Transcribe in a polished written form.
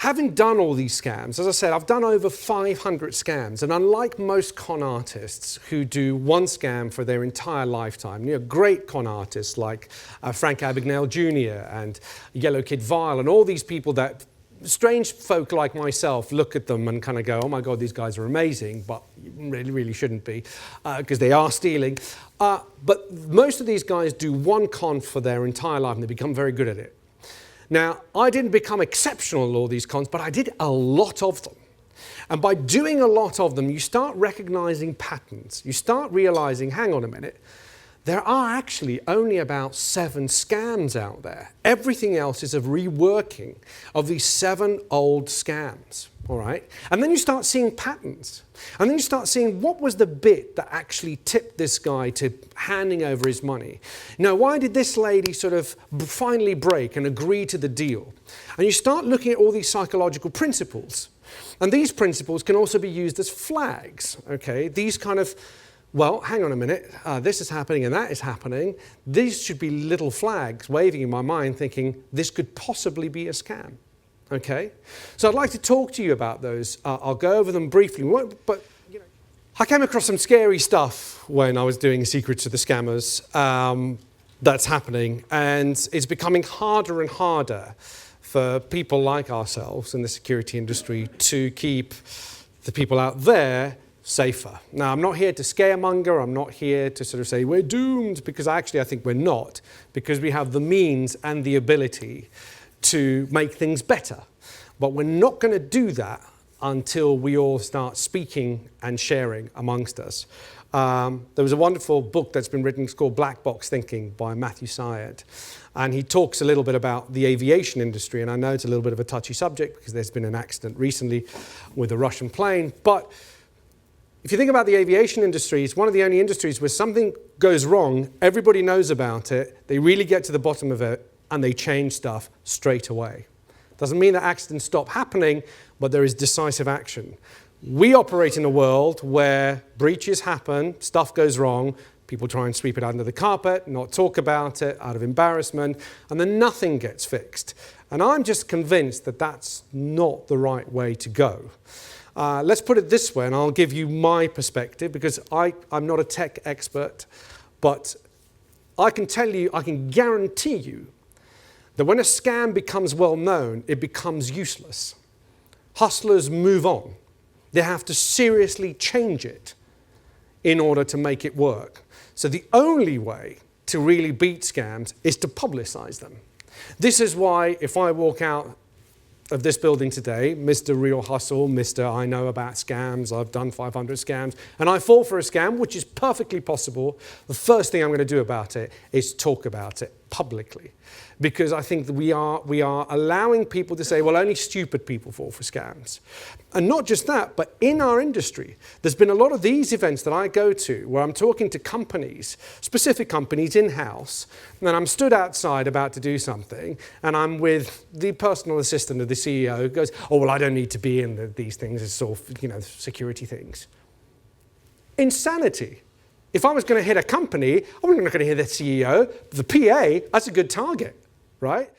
Having done all these scams, as I said, I've done over 500 scams, and unlike most con artists who do one scam for their entire lifetime, great con artists like Frank Abagnale Jr. and Yellow Kid Vile and all these people that strange folk like myself look at them and kind of go, oh my God, these guys are amazing, but really shouldn't be, because they are stealing. But most of these guys do one con for their entire life and they become very good at it. Now, I didn't become exceptional at all these cons, but I did a lot of them. And by doing a lot of them, you start recognizing patterns. You start realizing, hang on a minute, there are actually only about 7 scams out there. Everything else is a reworking of these 7 old scams, all right? And then you start seeing patterns. And then you start seeing what was the bit that actually tipped this guy to handing over his money. Now, why did this lady sort of finally break and agree to the deal? And you start looking at all these psychological principles. And these principles can also be used as flags, okay? These kind of, well, hang on a minute, this is happening and that is happening. These should be little flags waving in my mind thinking this could possibly be a scam, okay? So I'd like to talk to you about those. I'll go over them briefly, but I came across some scary stuff when I was doing Secrets of the Scammers that's happening, and it's becoming harder and harder for people like ourselves in the security industry to keep the people out there safer. Now, I'm not here to scaremonger. I'm not here to sort of say we're doomed, because actually I think we're not, because we have the means and the ability to make things better. But we're not going to do that until we all start speaking and sharing amongst us. There was a wonderful book that's been written, it's called Black Box Thinking by Matthew Syed. And he talks a little bit about the aviation industry. And I know it's a little bit of a touchy subject because there's been an accident recently with a Russian plane. But if you think about the aviation industry, it's one of the only industries where something goes wrong, everybody knows about it, they really get to the bottom of it, and they change stuff straight away. Doesn't mean that accidents stop happening, but there is decisive action. We operate in a world where breaches happen, stuff goes wrong, people try and sweep it under the carpet, not talk about it out of embarrassment, and then nothing gets fixed. And I'm just convinced that that's not the right way to go. Let's put it this way, and I'll give you my perspective, because I'm not a tech expert, but I can tell you, I can guarantee you, that when a scam becomes well known, it becomes useless. Hustlers move on. They have to seriously change it in order to make it work. So the only way to really beat scams is to publicize them. This is why if I walk out of this building today, Mr. Real Hustle, Mr. I know about scams, I've done 500 scams, and I fall for a scam, which is perfectly possible, the first thing I'm going to do about it is talk about it publicly. Because I think that we are allowing people to say, well, only stupid people fall for scams. And not just that, but in our industry, there's been a lot of these events that I go to where I'm talking to companies, specific companies in-house, and then I'm stood outside about to do something, and I'm with the personal assistant of the CEO who goes, oh, well, I don't need to be in these things, it's all, security things. Insanity. If I was going to hit a company, I'm not going to hit the CEO, the PA, that's a good target, right?